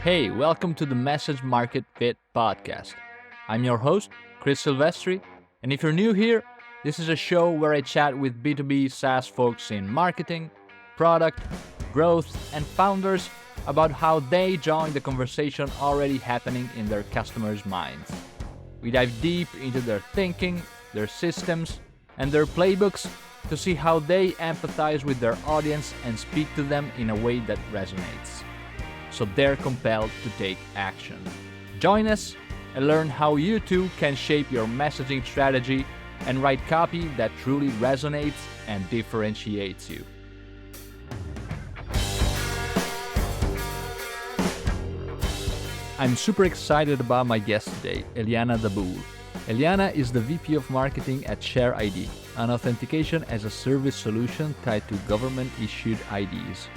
Hey, welcome to the Message Market Fit podcast. I'm your host, Chris Silvestri, and if you're new here, this is a show where I chat with B2B SaaS folks in marketing, product, growth, and founders about how they join the conversation already happening in their customers' minds. We dive deep into their thinking, their systems, and their playbooks to see how they empathize with their audience and speak to them in a way that resonates, so they're compelled to take action. Join us and learn how you too can shape your messaging strategy and write copy that truly resonates and differentiates you. I'm super excited about my guest today, Eliana Daboul. Eliana is the VP of Marketing at ShareID, an authentication as a service solution tied to government-issued IDs.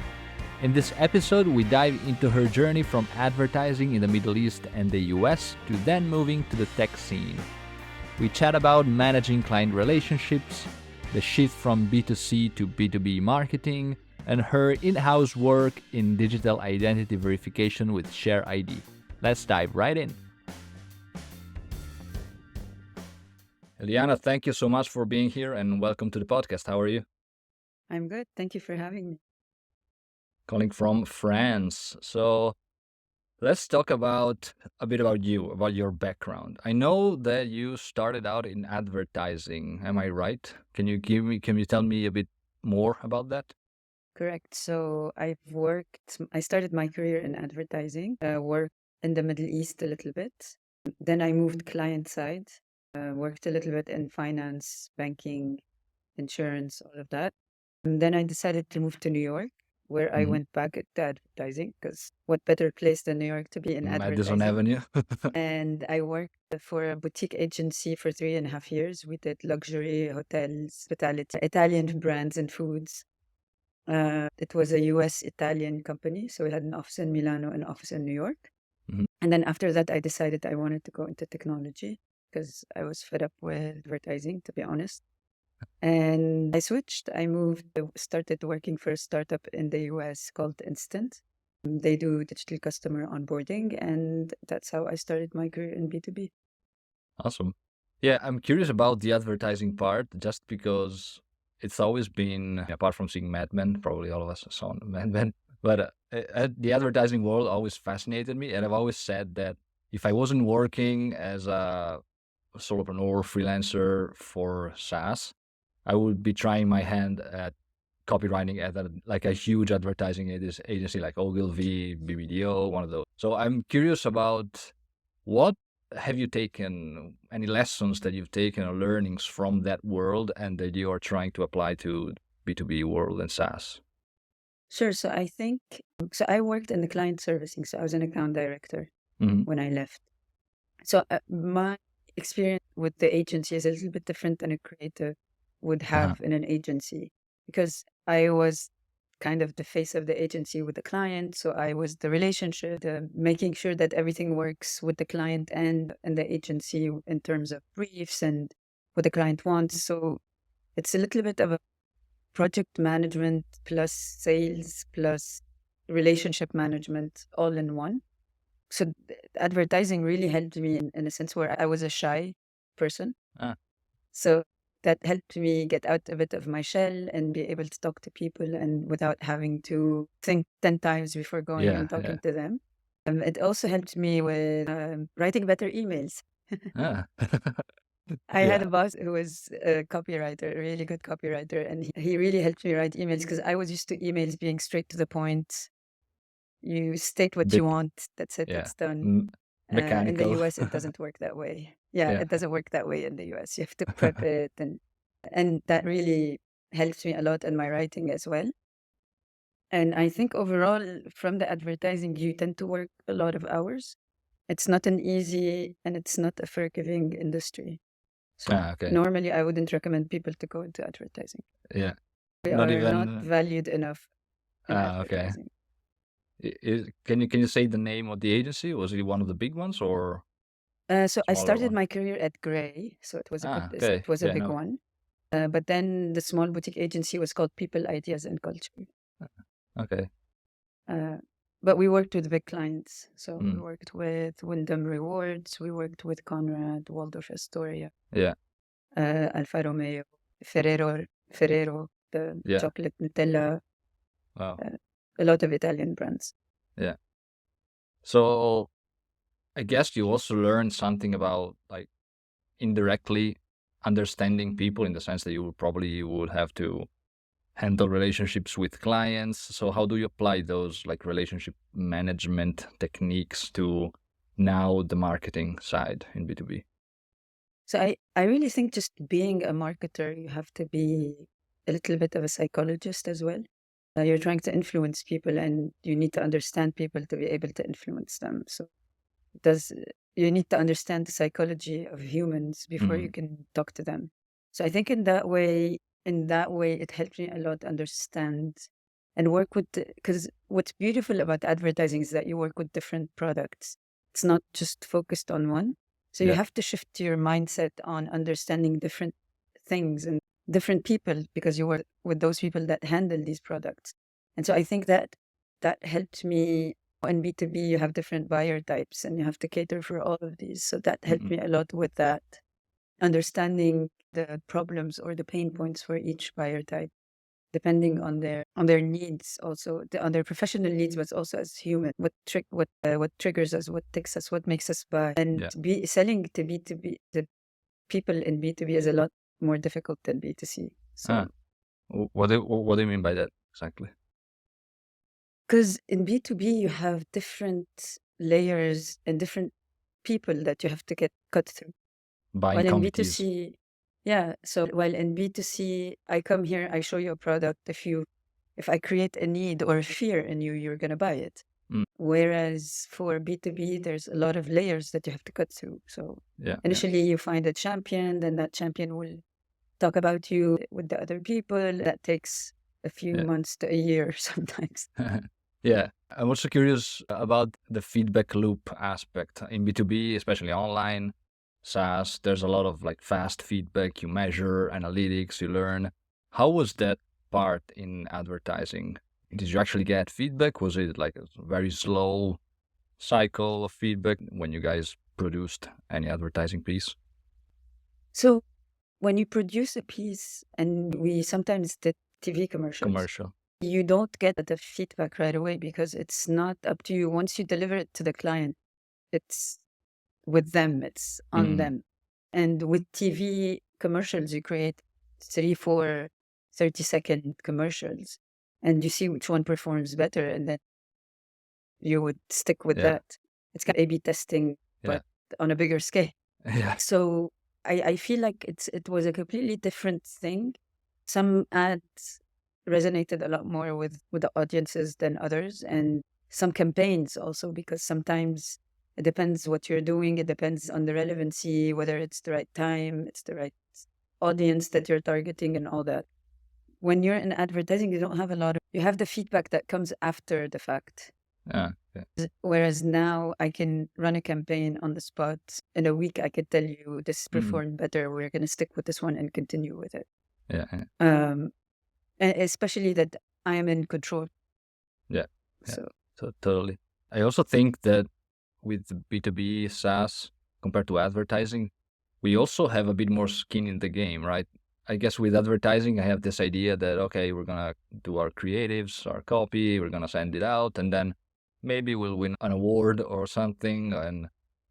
In this episode, we dive into her journey from advertising in the Middle East and the US to then moving to the tech scene. We chat about managing client relationships, the shift from B2C to B2B marketing, and her in-house work in digital identity verification with ShareID. Let's dive right in. Eliana, thank you so much for being here and welcome to the podcast. How are you? I'm good. Thank you for having me. Calling from France. So let's talk about a bit about you, about your background. I know that you started out in advertising. Am I right? Can you tell me a bit more about that? Correct. So I started my career in advertising, worked in the Middle East a little bit. Then I moved client side, worked a little bit in finance, banking, insurance, all of that. And then I decided to move to New York, where I went back to advertising, because what better place than New York to be in Madison advertising? Avenue. And I worked for a boutique agency for 3.5 years. We did luxury hotels, hospitality, Italian brands and foods. It was a US-Italian company, so we had an office in Milano, an office in New York. Mhm. And then after that, I decided I wanted to go into technology because I was fed up with advertising, to be honest. And I switched. I started working for a startup in the US called Instant. They do digital customer onboarding, and that's how I started my career in B2B. Awesome. Yeah, I'm curious about the advertising part just because it's always been, apart from seeing Mad Men, probably all of us saw Mad Men, but the advertising world always fascinated me. And I've always said that if I wasn't working as a solopreneur freelancer for SaaS, I would be trying my hand at copywriting at like a huge advertising agency like Ogilvy, BBDO, one of those. So I'm curious about what have you taken, any lessons that you've taken or learnings from that world and that you are trying to apply to B2B world and SaaS? Sure. So I worked in the client servicing. So I was an account director Mhm. when I left. So my experience with the agency is a little bit different than a creative would Uh-huh. have in an agency, because I was kind of the face of the agency with the client. So I was the relationship, making sure that everything works with the client and the agency in terms of briefs and what the client wants. So it's a little bit of a project management plus sales plus relationship management all in one. So advertising really helped me in a sense where I was a shy person. Ah, So that helped me get out a bit of my shell and be able to talk to people and without having to think 10 times before going yeah, and yeah. talking to them. It also helped me with writing better emails. Ah. I had Yeah, a boss who was a copywriter, a really good copywriter, and he really helped me write emails because I was used to emails being straight to the point. You state what you bit, want, that's it, yeah, that's done. In the mechanical. US, it doesn't work that way. Yeah, Yeah. it doesn't work that way in the US. You have to prep it, and that really helps me a lot in my writing as well. And I think overall, from the advertising, you tend to work a lot of hours. It's not an easy and it's not a forgiving industry. So Okay. normally, I wouldn't recommend people to go into advertising. Yeah. We Not are not even. valued enough in Okay. advertising. Can you say the name of the agency? Was it one of the big ones or So I smaller started one? my career at Gray, so Okay. it was a Yeah, big no. one. But then the small boutique agency was called People, Ideas, and Culture. Okay. Uh, But we worked with big clients. So we Mm. worked with Wyndham Rewards, we worked with Conrad, Waldorf Astoria, Yeah. Alfa Romeo, Ferrero, the Yeah. chocolate Nutella, Wow. uh, a lot of Italian brands. Yeah. So I guess you also learned something about like indirectly understanding people in the sense that you would have to handle relationships with clients. So how do you apply those like relationship management techniques to now the marketing side in B2B? So I really think just being a marketer, you have to be a little bit of a psychologist as well. You're trying to influence people and you need to understand people to be able to influence them. So does you need to understand the psychology of humans before you Mm. can talk to them. So I think in that way it helped me a lot understand and work with, because what's beautiful about advertising is that you work with different products. It's not just focused on one. So you Yeah. have to shift your mindset on understanding different things and different people because you work with those people that handle these products. And so I think that helped me. In B2B, you have different buyer types and you have to cater for all of these. So that helped Mm-mm. me a lot with that, understanding the problems or the pain points for each buyer type, depending on their needs, also on their professional needs, but also as human. What triggers us, what takes us, what makes us buy, and Yeah. be selling to B2B, the people in B2B is a lot more difficult than B2C. Ah, So what do you mean by that exactly? because in B2B, you have different layers and different people that you have to get cut through. Buying While in committees. B2C, yeah. So while in B2C, I come here, I show you a product. If I create a need or a fear in you, you're gonna buy it. Mm. Whereas for B2B, there's a lot of layers that you have to cut through. So Yeah. Yeah. initially you find a champion, then that champion will talk about you with the other people. That takes a few Yeah. months to a year sometimes. Yeah. I'm also curious about the feedback loop aspect in B2B, especially online SaaS. There's a lot of like fast feedback. You measure analytics, you learn. How was that part in advertising? Did you actually get feedback? Was it like a very slow cycle of feedback when you guys produced any advertising piece? So when you produce a piece, and we sometimes did TV commercials, Commercial. you don't get the feedback right away because it's not up to you. Once you deliver it to the client, it's with them, it's on Mm. them. And with TV commercials, you create 3, 4, 30-second commercials and you see which one performs better. And then you would stick with Yeah. that. It's kind of A/B testing, Yeah. but on a bigger scale. Yeah. So I feel like it was a completely different thing. Some ads resonated a lot more with the audiences than others, and some campaigns also, because sometimes it depends what you're doing. It depends on the relevancy, whether it's the right time, it's the right audience that you're targeting, and all that. When you're in advertising, you don't have a lot of, you have the feedback that comes after the fact. Yeah. Yeah. Whereas now I can run a campaign on the spot. In a week, I could tell you this Mm. performed better. We're going to stick with this one and continue with it. Yeah. Yeah. Especially that I am in control. Yeah. Yeah. So Totally. I also think that with the B2B SaaS compared to advertising, we also have a bit more skin in the game, right? I guess with advertising, I have this idea that, okay, we're going to do our creatives, our copy, we're going to send it out, and then maybe we'll win an award or something, and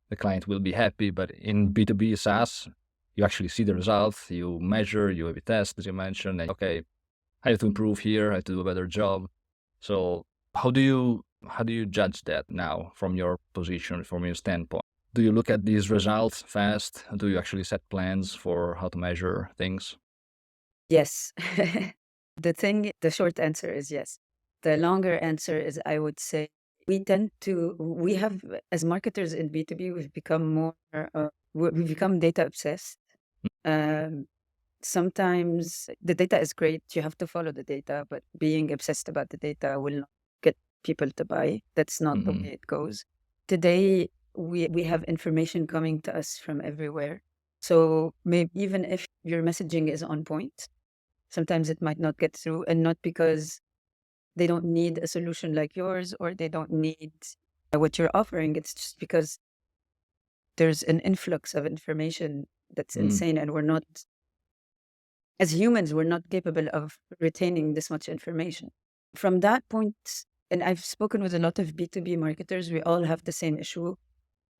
the client will be happy. But in B2B SaaS, you actually see the results, you measure, you have test, as you mentioned, and okay, I have to improve here, I have to do a better job. So how do you judge that now from your position, from your standpoint? Do you look at these results fast? Do you actually set plans for how to measure things? yes, the short answer is yes. The longer answer is, I would say, we have, as marketers in B2B, we've become data obsessed. Um, Sometimes the data is great. You have to follow the data, but being obsessed about the data will not get people to buy. That's not the Mm-mm. way it goes. Today, we have information coming to us from everywhere. So maybe even if your messaging is on point, sometimes it might not get through, and not because they don't need a solution like yours, or they don't need what you're offering. It's just because there's an influx of information that's insane, and we're not, as humans, we're not capable of retaining this much information. From that point, and I've spoken with a lot of B2B marketers, we all have the same issue.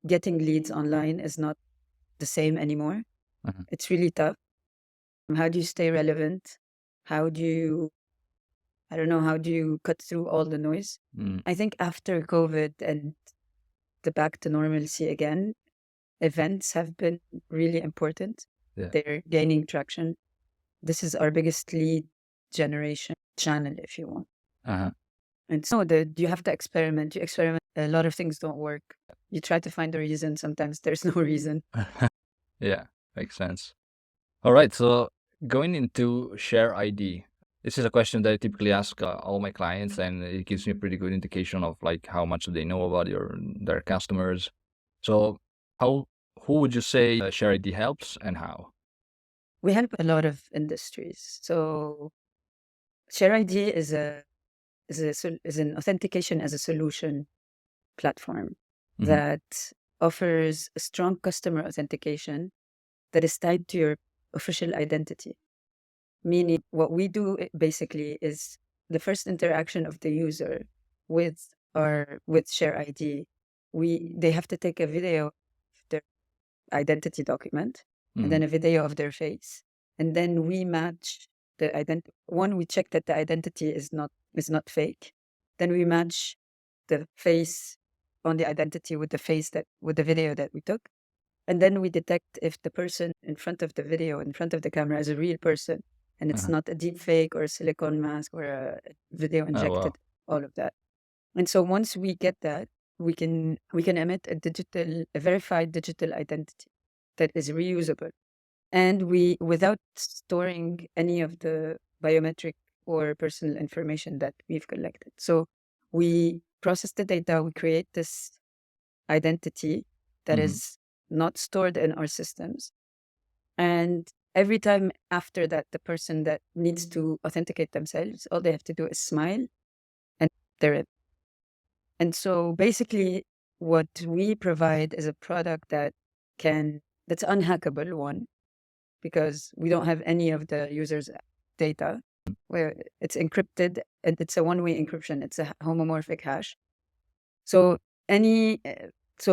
Getting leads online is not the same anymore. It's really tough. How do you stay relevant? How do you, I don't know, how do you cut through all the noise? I think after COVID and the back to normalcy again, events have been really important. Yeah. They're gaining traction. This is our biggest lead generation channel, if you want. And so you have to experiment. You experiment. A lot of things don't work. You try to find a reason. Sometimes there's no reason. Yeah, makes sense. All right, so going into share ID, this is a question that I typically ask all my clients, and it gives me a pretty good indication of like how much they know about their customers. So who would you say share ID helps, and how? We help a lot of industries. So Share ID is an authentication as a solution platform that offers a strong customer authentication that is tied to your official identity. Meaning, what we do basically is the first interaction of the user with Share ID. They have to take a video of their identity document and then a video of their face, and then we match the identity. One, we check that the identity is not fake. Then we match the face on the identity with the video that we took, and then we detect if the person in front of the video, in front of the camera, is a real person, and it's not a deep fake or a silicone mask or a video injected. All of that. And so once we get that, we can emit a verified digital identity that is reusable, and without storing any of the biometric or personal information that we've collected. So we process the data, we create this identity that is not stored in our systems. And every time after that, the person that needs to authenticate themselves, all they have to do is smile and they're in. And so basically what we provide is a product that's unhackable, one, because we don't have any of the user's data, where it's encrypted, and it's a one-way encryption. It's a homomorphic hash. So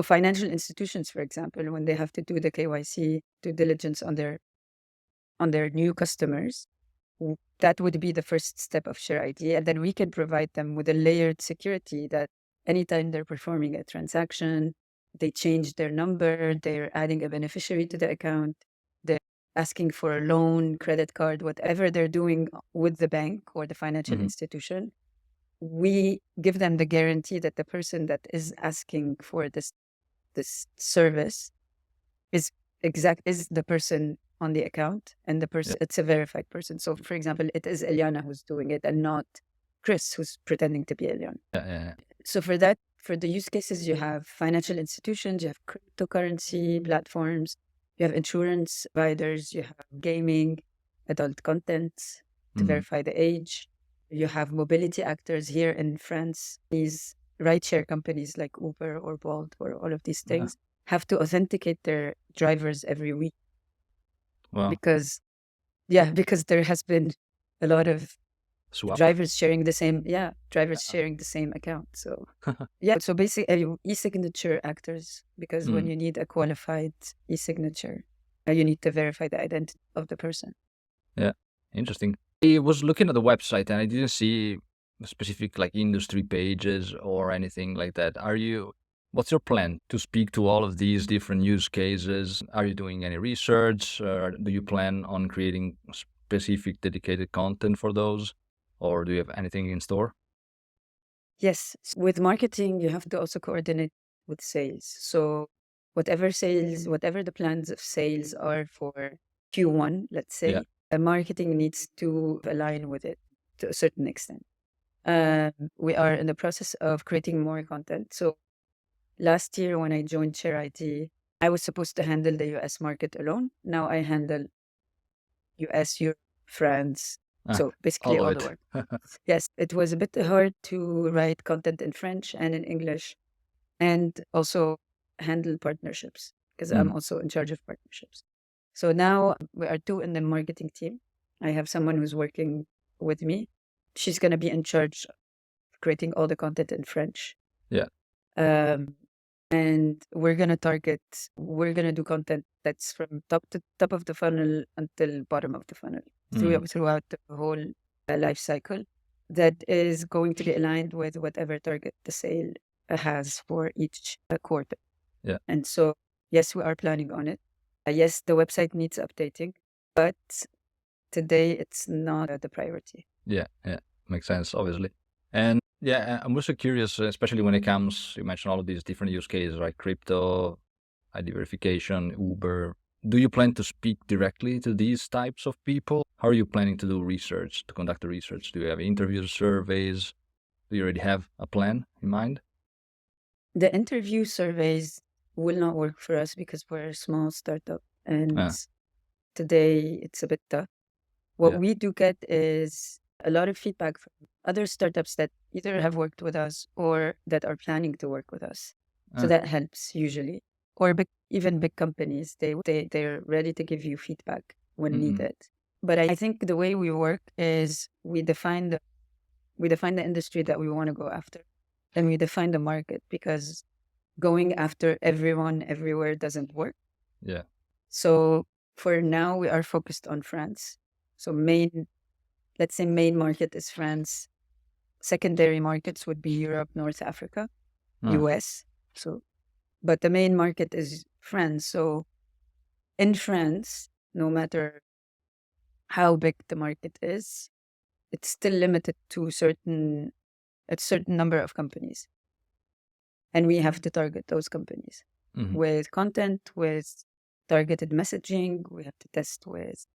financial institutions, for example, when they have to do the KYC due diligence on their new customers, that would be the first step of Share ID. And then we can provide them with a layered security that anytime they're performing a transaction, they change their number, they're adding a beneficiary to the account, they're asking for a loan, credit card, whatever they're doing with the bank or the financial institution, we give them the guarantee that the person that is asking for this service is the person on the account, and the person, it's a verified person. So for example, it is Eliana who's doing it and not Chris who's pretending to be Eliana. So for the use cases, you have financial institutions, you have cryptocurrency platforms, you have insurance providers, you have gaming, adult content to verify the age. You have mobility actors here in France. These rideshare companies like Uber or Bolt or all of these things have to authenticate their drivers every week. Wow. Because there has been a lot of drivers sharing the same account. So so basically e-signature actors, because when you need a qualified e-signature, you need to verify the identity of the person. Yeah, interesting. I was looking at the website and I didn't see specific like industry pages or anything like that. What's your plan to speak to all of these different use cases? Are you doing any research? Or do you plan on creating specific dedicated content for those? Or do you have anything in store? Yes. With marketing, you have to also coordinate with sales. So whatever the plans of sales are for Q1, let's say, marketing needs to align with it to a certain extent. We are in the process of creating more content. So last year when I joined Share ID, I was supposed to handle the US market alone. Now I handle US, Europe, France, So basically all all of the it. work. Yes, it was a bit hard to write content in French and in English, and also handle partnerships because I'm Mm, also in charge of partnerships. So now we are two in the marketing team. I have someone who's working with me. She's going to be in charge of creating all the content in French. yeah. Um, and we're going to do content that's from top to top of the funnel until bottom of the funnel Mm, throughout the whole life cycle, that is going to be aligned with whatever target the sale has for each quarter. yeah. And so, yes, we are planning on it. Yes, the website needs updating, but today it's not the priority. Yeah. Yeah. Makes sense, obviously. And yeah, I'm also curious, especially when it comes, you mentioned all of these different use cases, like crypto, ID verification, Uber. Do you plan to speak directly to these types of people? How are you planning to do research, to conduct the research? Do you have interviews, surveys? Do you already have a plan in mind? The interview surveys will not work for us because we're a small startup, and Ah, today it's a bit tough. What yeah. we do get is a lot of feedback from other startups that either have worked with us or that are planning to work with us. So Ah, that helps usually. Or even big companies, they're ready to give you feedback when mm-mm. needed. But I think the way we work is we define the industry that we want to go after, and we define the market, because going after everyone everywhere doesn't work. Yeah. So for now, we are focused on France. So let's say main market is France. Secondary markets would be Europe, North Africa, Ah, US. So, but the main market is France. So in France, no matter how big the market is, it's still limited to a certain number of companies. And we have to target those companies mhm. with content, with targeted messaging. We have to test with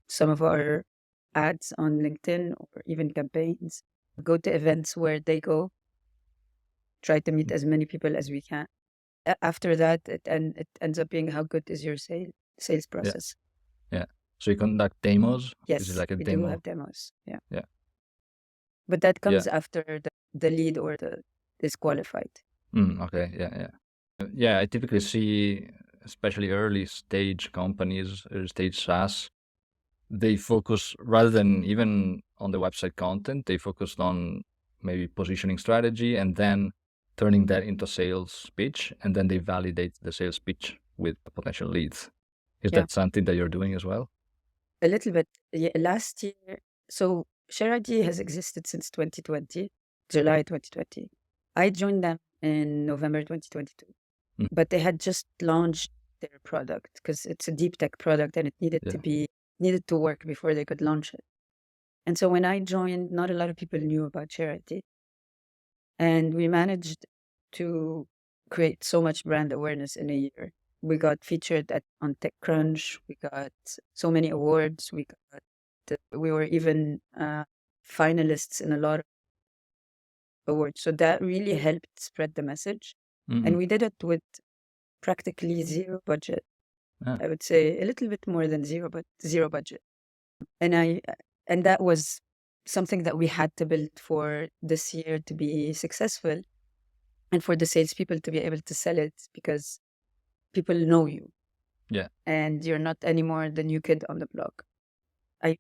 some of our ads on LinkedIn or even campaigns. Go to events where they go, try to meet as many people as we can. After that, it ends up being how good is your sales Yeah. process. Yeah. So you conduct demos? Is it Yes, like a we do demo? have demos. Yeah. Yeah. But that Yeah. comes after the lead or the disqualified. Okay. Yeah. Yeah. Yeah. I typically see, especially early stage companies, early stage SaaS, they focus rather than even on the website content, they focused on maybe positioning strategy and then turning that into sales pitch. And then they validate the sales pitch with potential leads. Is Yeah. that something that you're doing as well? A little bit. Yeah, last year, so Share ID has existed since 2020, July 2020. I joined them in November 2022, Mm, but they had just launched their product because it's a deep tech product and it yeah. needed to work before they could launch it. And so when I joined, not a lot of people knew about Share ID, and we managed to create so much brand awareness in a year. We got featured on TechCrunch. We got so many awards. We were even finalists in a lot of awards. So that really helped spread the message. And Mm-mm. we did it with practically zero budget. Ah, I would say a little bit more than zero, but zero budget. And that was something that we had to build for this year to be successful, and for the salespeople to be able to sell it, because people know you yeah. and you're not anymore the new kid on the block. I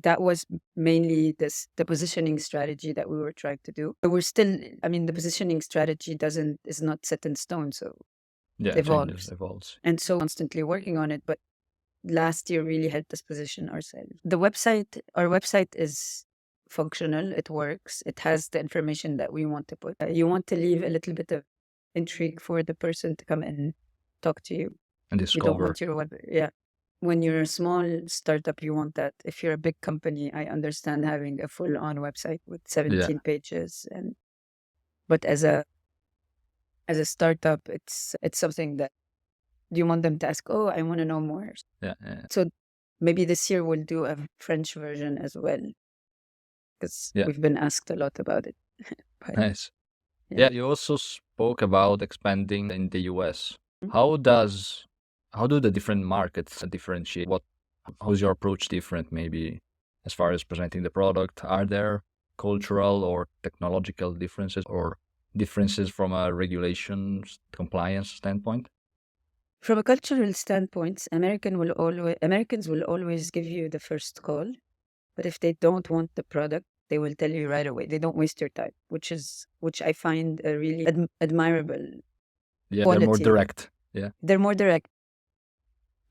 That was mainly the positioning strategy that we were trying to do. But we're still, I mean, the positioning strategy is not set in stone, so it Yeah. It changes, evolves. evolves. And so constantly working on it. But last year really helped us position ourselves. Our website is functional, it works, it has the information that we want to put. You want to leave a little bit of intrigue for the person to come and talk to you. And You don't discover. want your web, yeah. When you're a small startup, you want that. If you're a big company, I understand having a full-on website with Yeah. 17 pages, but as a startup, it's something that you want them to ask, oh, I want to know more. Yeah. Yeah. So maybe this year we'll do a French version as well, because Yeah. we've been asked a lot about it. But Nice. yeah. Yeah. You also spoke about expanding in the US. Mhm. How do the different markets differentiate? How's your approach different, maybe, as far as presenting the product? Are there cultural or technological differences or differences from a regulations compliance standpoint? From a cultural standpoint, Americans will always give you the first call, but if they don't want the product, they will tell you right away. They don't waste your time, which I find a really admirable Yeah, quality. they're more direct. Yeah, They're more direct.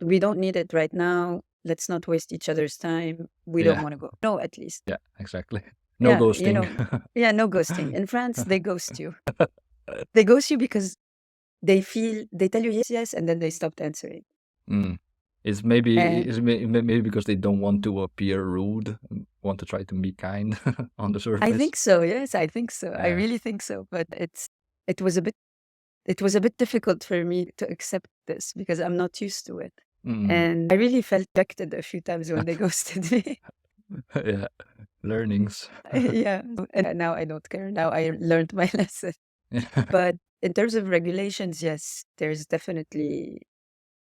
We don't need it right now. Let's not waste each other's time. We don't want to go. No, at least. Yeah, exactly. No Yeah, ghosting. you know, yeah, no ghosting. In France, they ghost you. They ghost you because they tell you yes, yes, and then they stopped answering. It's maybe And maybe because they don't want to appear rude, and want to try to be kind on the surface. I think so. Yes, I think so. I Yeah. really think so. But it was a bit difficult for me to accept this because I'm not used to it. And I really felt rejected a few times when they ghosted me. Yeah, learnings. Yeah. And now I don't care. Now I learned my lesson. But in terms of regulations, yes, there's definitely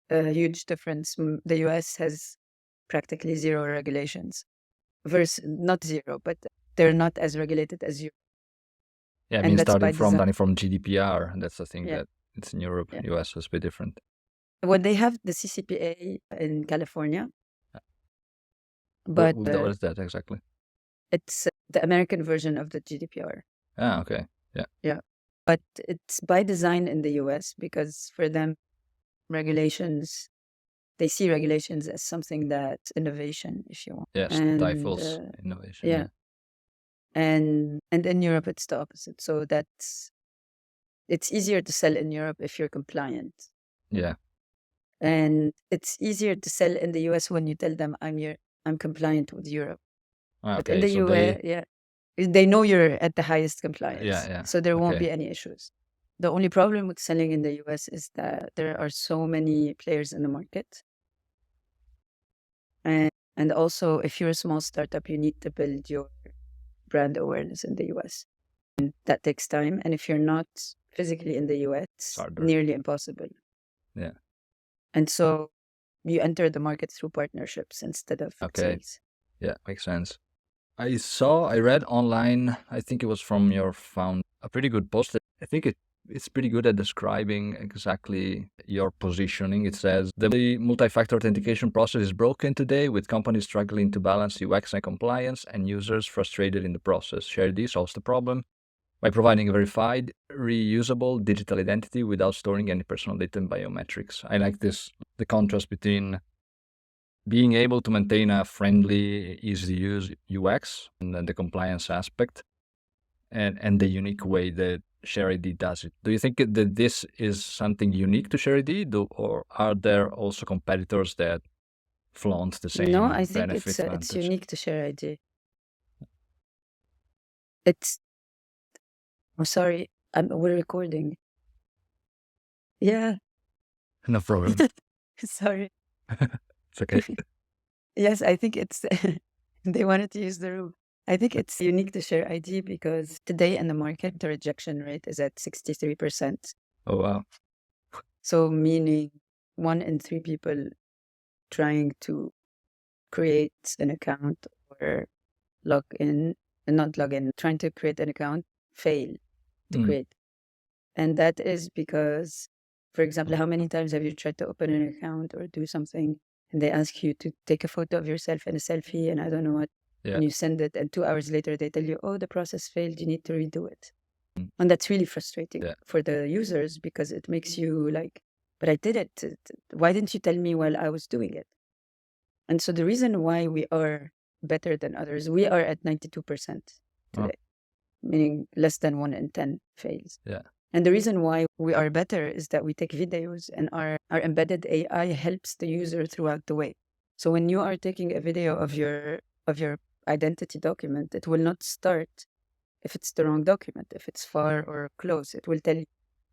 a huge difference. The US has practically zero regulations. Not zero, but they're not as regulated as you. Yeah, I And mean, that's by starting design. from GDPR, that's the thing Yeah. that it's in Europe. Yeah. US is a bit different. Well, they have the CCPA in California, What, but what is that exactly? it's the American version of the GDPR. Ah, okay. Yeah. Yeah. But it's by design in the US because for them, they see regulations as something that's innovation, if you want. Yes, And stifles innovation. yeah. And in Europe, it's the opposite. So it's easier to sell in Europe if you're compliant. Yeah. And it's easier to sell in the US when you tell them I'm compliant with Europe. Ah, But in okay. the So US, they know you're at the highest compliance. yeah. So there won't Okay. be any issues. The only problem with selling in the US is that there are so many players in the market. And also, if you're a small startup, you need to build your brand awareness in the US. And that takes time. And if you're not physically in the US, it's Harder. nearly impossible. Yeah. And so you enter the market through partnerships instead of Okay. sales. Yeah, makes sense. I read online, I think it was from your founder, a pretty good post. I think it's pretty good at describing exactly your positioning. It says the multi-factor authentication process is broken today, with companies struggling to balance UX and compliance and users frustrated in the process. ShareD solves the problem by providing a verified, reusable digital identity without storing any personal data and biometrics. I like the contrast between being able to maintain a friendly, easy to use UX and then the compliance aspect and the unique way that ShareID does it. Do you think that this is something unique to ShareID, or are there also competitors that flaunt the same No, I think benefit it's advantage? unique to ShareID. I'm sorry, we're recording. Yeah, No problem. sorry. It's okay. Yes, I think it's they wanted to use the room. I think it's unique to ShareID because today in the market, the rejection rate is at 63%. Oh, wow. So meaning 1 in 3 people trying to create an account or trying to create an account fail to create. And that is because, for example, how many times have you tried to open an account or do something and they ask you to take a photo of yourself in a selfie and I don't know what, and you send it and 2 hours later they tell you, oh, the process failed, you need to redo it. And that's really frustrating for the users because it makes you like, but I did it. Why didn't you tell me while I was doing it? And so the reason why we are better than others, we are at 92% today, meaning less than 1 in 10 fails. Yeah. And the reason why we are better is that we take videos and our embedded AI helps the user throughout the way. So when you are taking a video of your identity document, it will not start if it's the wrong document, if it's far or close. It will tell you,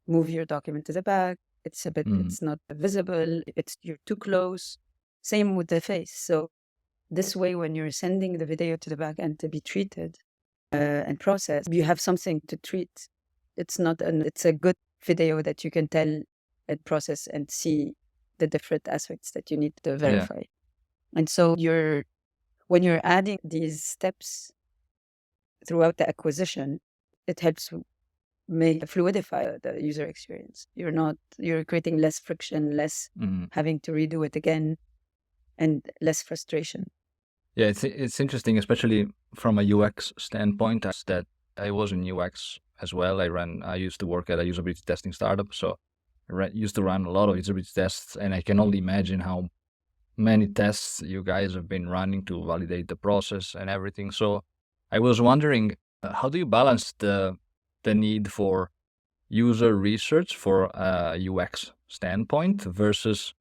move your document to the back. It's it's not visible. You're too close. Same with the face. So this way, when you're sending the video to the back end to be treated and processed, you have something to treat. It's a good video that you can tell and process and see the different aspects that you need to verify. And so when you're adding these steps throughout the acquisition, it helps fluidify the user experience. You're creating less friction, less having to redo it again, and less frustration. Yeah, it's interesting, especially from a UX standpoint, as that I was in UX as well. I used to work at a usability testing startup, so I used to run a lot of usability tests, and I can only imagine how many tests you guys have been running to validate the process and everything. So I was wondering, how do you balance the need for user research for a UX standpoint versus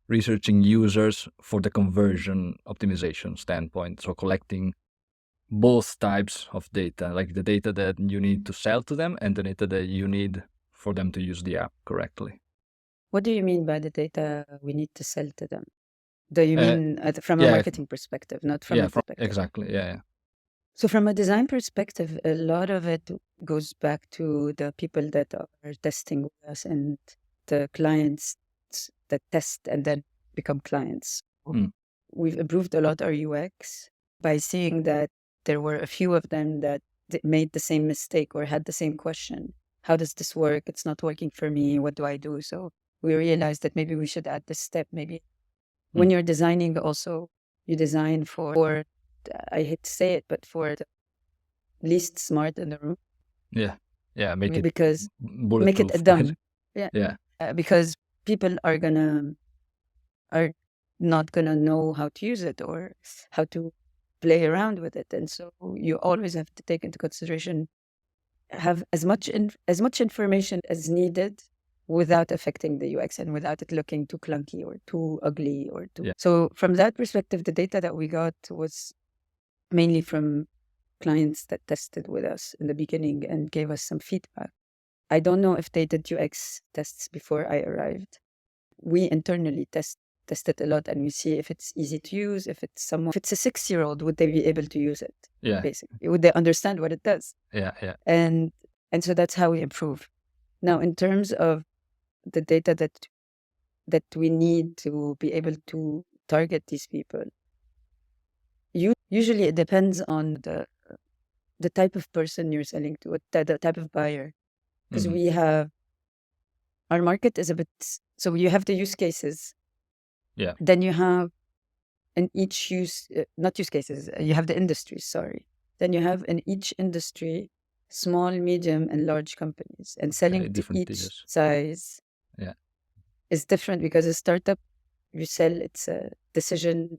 researching users for the conversion optimization standpoint? So collecting both types of data, like the data that you need to sell to them and the data that you need for them to use the app correctly. What do you mean by the data we need to sell to them? Do you mean from a marketing perspective, not from a perspective? Exactly. Yeah. So from a design perspective, a lot of it goes back to the people that are testing with us and the clients that test and then become clients. We've improved a lot our UX by seeing that there were a few of them that made the same mistake or had the same question. How does this work? It's not working for me. What do I do? So we realized that maybe we should add this step. Maybe when you're designing also, you design for, I hate to say it, but for the least smart in the room. Yeah. Make it dumb. Right? Yeah. Because people are not gonna know how to use it or how to play around with it, and so you always have to take into consideration, have as much information as needed without affecting the UX and without it looking too clunky or too ugly or too. Yeah. So from that perspective, the data that we got was mainly from clients that tested with us in the beginning and gave us some feedback. I don't know if they did UX tests before I arrived. We internally tested a lot, and we see if it's easy to use, if it's a 6-year-old, would they be able to use it? Yeah. Basically, would they understand what it does? Yeah. And so that's how we improve. Now, in terms of the data that we need to be able to target these people, usually it depends on the type of person you're selling to, the type of buyer. Because we have, our market is a bit, so you have the use cases. Yeah. Then you have in each not use cases, you have the industries, sorry. Then you have in each industry, small, medium, and large companies. And selling to each size is different, because a startup, you sell, it's a decision.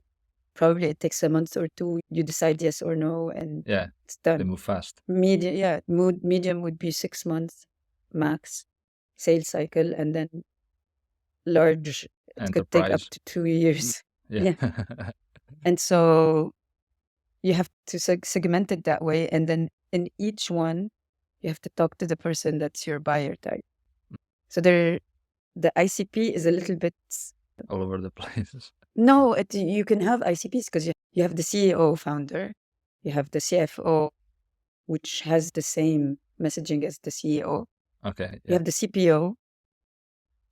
Probably it takes a month or two. You decide yes or no, and it's done. They move fast. Medium would be 6 months max sales cycle, and then large, it could take up to 2 years. Yeah. And so you have to segment it that way, and then in each one, you have to talk to the person that's your buyer type. So the ICP is a little bit all over the place. No, you can have ICPs because you have the CEO founder, you have the CFO, which has the same messaging as the CEO. Okay. Yeah. You have the CPO,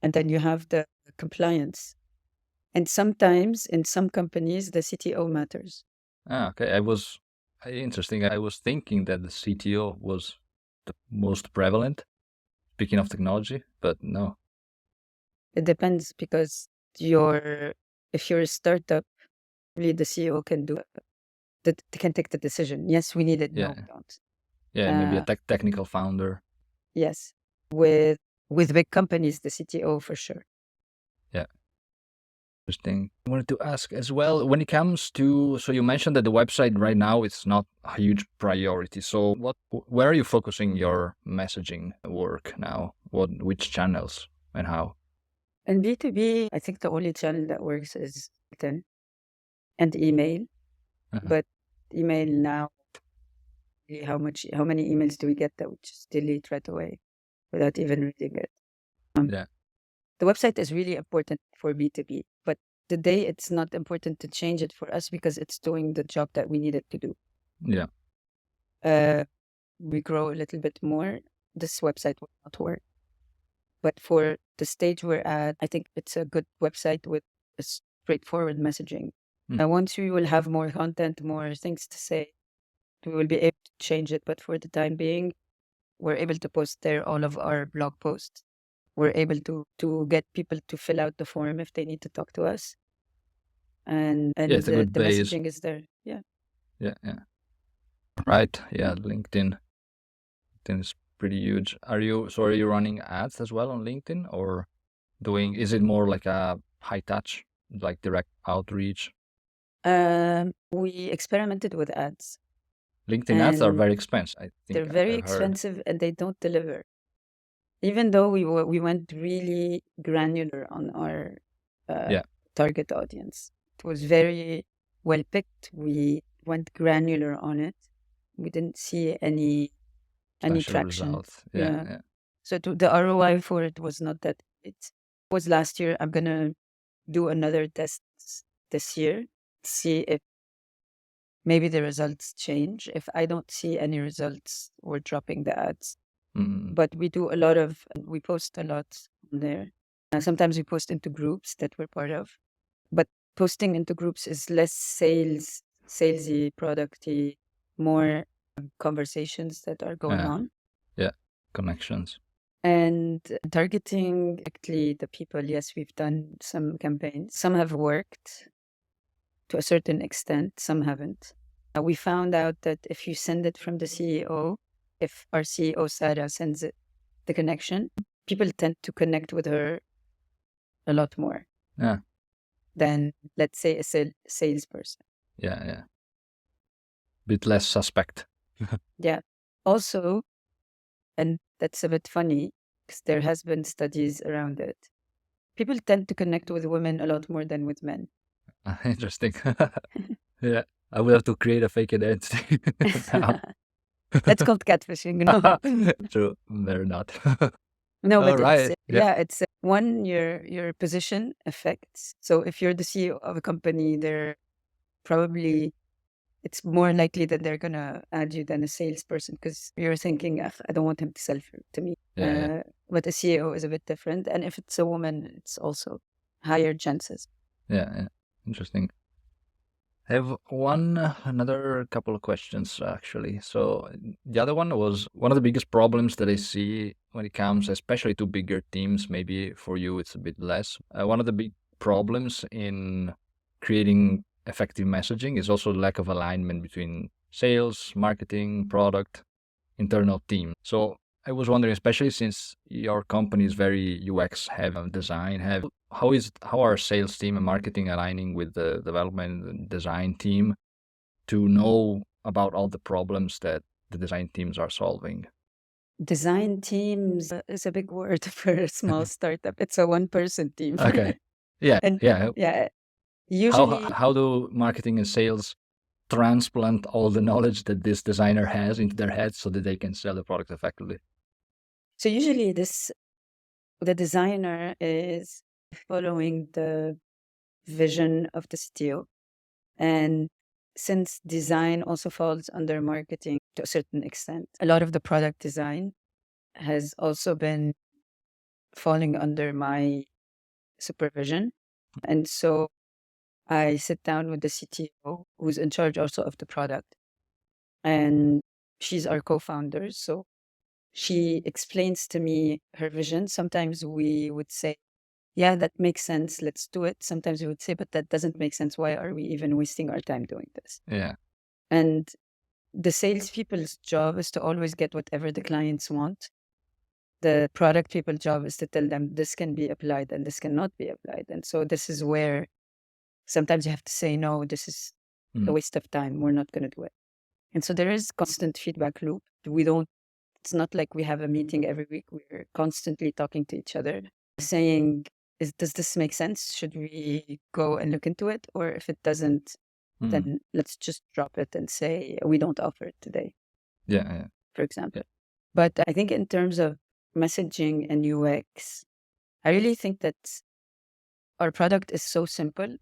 and then you have the compliance. And sometimes in some companies, the CTO matters. Okay. Interesting. I was thinking that the CTO was the most prevalent, speaking of technology, but no. It depends, because if you're a startup, really the CEO can do it. They can take the decision. Yes, we need it. Yeah. No, we don't. Yeah, maybe a technical founder. Yes. With big companies, the CTO for sure. Yeah. Interesting. I wanted to ask as well, when it comes to, so you mentioned that the website right now it's not a huge priority. So where are you focusing your messaging work now? Which channels and how? In B2B, I think the only channel that works is LinkedIn and email. But email now, how many emails do we get that we just delete right away without even reading it? Yeah. The website is really important for B2B, but today it's not important to change it for us because it's doing the job that we need it to do. Yeah. We grow a little bit more, this website will not work. But for the stage we're at, I think it's a good website with a straightforward messaging. Once we will have more content, more things to say, we will be able to change it. But for the time being, we're able to post there all of our blog posts. We're able to get people to fill out the form if they need to talk to us. And it's a good the base. messaging is there. Yeah. Right. Yeah. LinkedIn is pretty huge. Are you running ads as well on LinkedIn, or is it more like a high touch, like direct outreach? We experimented with ads. LinkedIn ads are very expensive. I think they're very I've heard. expensive and they don't deliver. Even though we went really granular on our target audience, it was very well picked. We went granular on it. We didn't see any traction. Results. So the ROI for it was not that. It was last year. I'm gonna do another test this year, see if maybe the results change. If I don't see any results, we're dropping the ads. But we post a lot on there. Sometimes we post into groups that we're part of. But posting into groups is less salesy, producty, more conversations that are going on. Yeah, connections. And targeting directly the people, yes, we've done some campaigns. Some have worked to a certain extent, some haven't. We found out that if you send it from the CEO, if our CEO Sarah sends it, the connection, people tend to connect with her a lot more than, let's say, a salesperson. Yeah. Bit less suspect. Yeah. Also, and that's a bit funny because there has been studies around it. People tend to connect with women a lot more than with men. Interesting. Yeah, I will have to create a fake identity now. That's called catfishing, no? True, they're not. No, but right. it's one, your position affects. So if you're the CEO of a company, it's more likely that they're gonna add you than a salesperson because you're thinking, I don't want him to sell to me. But a CEO is a bit different, and if it's a woman, it's also higher chances. Yeah. Interesting. I have another couple of questions actually. So the other one was one of the biggest problems that I see when it comes, especially to bigger teams. Maybe for you it's a bit less. One of the big problems in creating effective messaging is also lack of alignment between sales, marketing, product, internal team. So I was wondering, especially since your company is very UX heavy, design heavy, how are sales team and marketing aligning with the development and design team to know about all the problems that the design teams are solving? Design teams is a big word for a small startup. It's a one-person team. Okay. Yeah. Yeah. Usually, how do marketing and sales transplant all the knowledge that this designer has into their heads so that they can sell the product effectively? So usually the designer is following the vision of the CTO. And since design also falls under marketing to a certain extent, a lot of the product design has also been falling under my supervision. And so I sit down with the CTO, who's in charge also of the product. And she's our co-founder. So she explains to me her vision. Sometimes we would say, yeah, that makes sense. Let's do it. Sometimes we would say, but that doesn't make sense. Why are we even wasting our time doing this? Yeah. And the salespeople's job is to always get whatever the clients want. The product people's job is to tell them this can be applied and this cannot be applied. And so this is where sometimes you have to say, no, this is a waste of time. We're not going to do it. And so there is constant feedback loop. It's not like we have a meeting every week. We're constantly talking to each other, saying, does this make sense? Should we go and look into it? Or if it doesn't, then let's just drop it and say, we don't offer it today. Yeah. For example. But I think in terms of messaging and UX, I really think that our product is so simple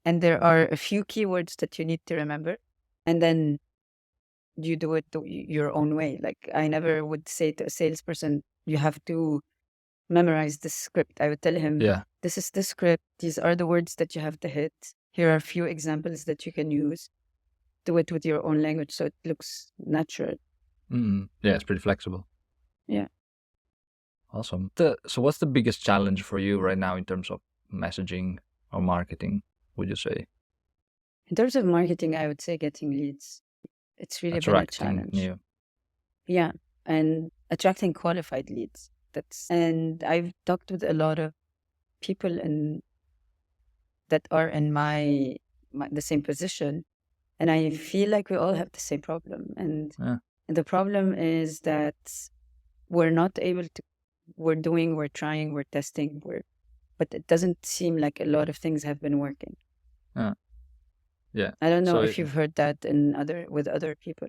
and there are a few keywords that you need to remember. And then you do it your own way. Like I never would say to a salesperson, you have to memorize the script. I would tell him, this is the script. These are the words that you have to hit. here are a few examples that you can use. Do it with your own language so it looks natural. Yeah, it's pretty flexible. Yeah. Awesome. So what's the biggest challenge for you right now in terms of messaging or marketing, would you say? In terms of marketing, I would say getting leads. It's really been a Attracting challenge. new. Yeah, and attracting qualified leads. And I've talked with a lot of people that are in the same position, and I feel like we all have the same problem. And the problem is that we're not able to. We're trying, we're testing, but it doesn't seem like a lot of things have been working. Yeah. I don't know if you've heard that with other people.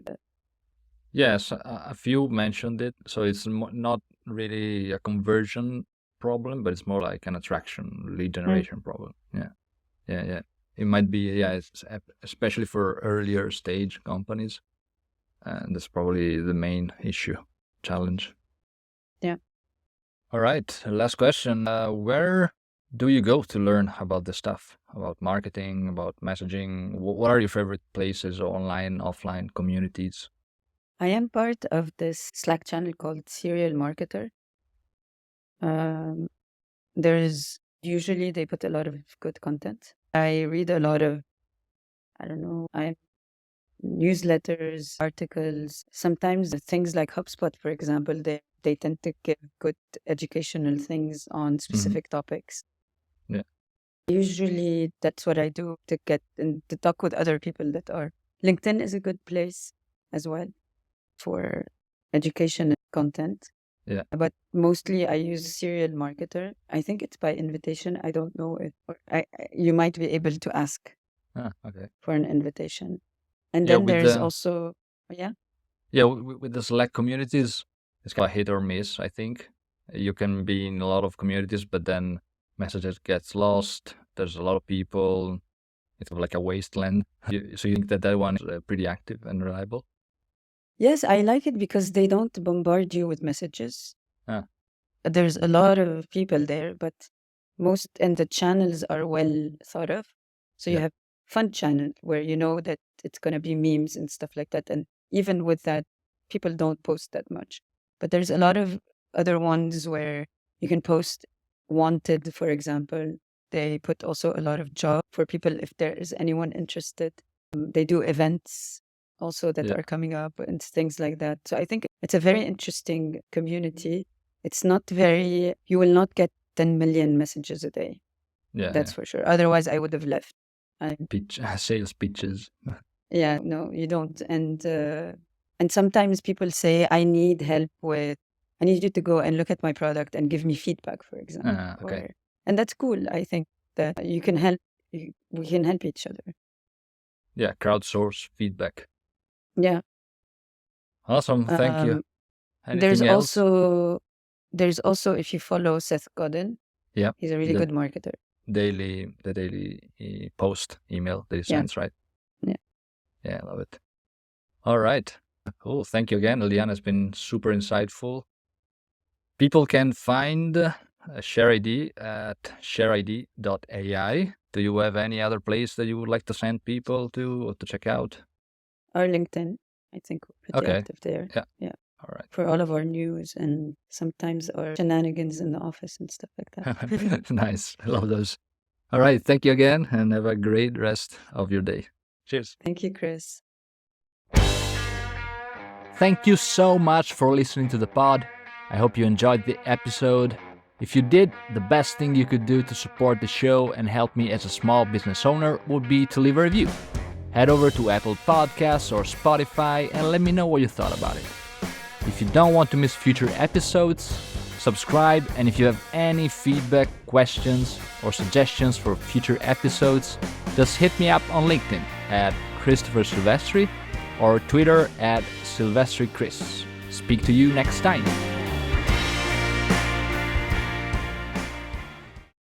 Yes, a few mentioned it. So it's not really a conversion problem, but it's more like an attraction, lead generation problem. Yeah. It might be, especially for earlier stage companies. And that's probably the main challenge. Yeah. All right. Last question. Where do you go to learn about this stuff, about marketing, about messaging? What are your favorite places, online, offline communities? I am part of this Slack channel called Serial Marketer. Usually they put a lot of good content. I read a lot of, newsletters, articles. Sometimes things like HubSpot, for example, they tend to give good educational things on specific topics. Yeah. Usually that's what I do to get and to talk with other people that are. LinkedIn is a good place as well for education and content. Yeah. But mostly I use Serial Marketer. I think it's by invitation. I don't know you might be able to ask for an invitation. And then there's also, with the Slack communities, it's kind of hit or miss, I think. You can be in a lot of communities, but then messages gets lost. There's a lot of people. It's like a wasteland. So you think that one is pretty active and reliable? Yes, I like it because they don't bombard you with messages. There's a lot of people there, but and the channels are well thought of. So you have fun channel where you know that it's going to be memes and stuff like that. And even with that, people don't post that much. But there's a lot of other ones where you can post wanted, for example. They put also a lot of job for people if there is anyone interested. They do events also that are coming up and things like that. So I think it's a very interesting community. It's not you will not get 10 million messages a day. Yeah, that's for sure. Otherwise, I would have left. Sales pitches. Yeah, no, you don't. And sometimes people say, I need help I need you to go and look at my product and give me feedback, for example. Okay. And that's cool. I think that we can help each other. Yeah, crowdsource feedback. Yeah. Awesome. Thank you. There's also, if you follow Seth Godin, he's a really good marketer. The daily post email that he sends, right? Yeah, I love it. All right. Cool. Thank you again, Eliana. It's been super insightful. People can find ShareID at shareid.ai. Do you have any other place that you would like to send people to or to check out? Our LinkedIn. I think we're pretty active there. Yeah. All right. For all of our news and sometimes our shenanigans in the office and stuff like that. Nice. I love those. All right. Thank you again and have a great rest of your day. Cheers. Thank you, Chris. Thank you so much for listening to the pod. I hope you enjoyed the episode. If you did, the best thing you could do to support the show and help me as a small business owner would be to leave a review. Head over to Apple Podcasts or Spotify and let me know what you thought about it. If you don't want to miss future episodes, subscribe, and if you have any feedback, questions, or suggestions for future episodes, just hit me up on LinkedIn at Christopher Silvestri or Twitter at SilvestriChris. Speak to you next time.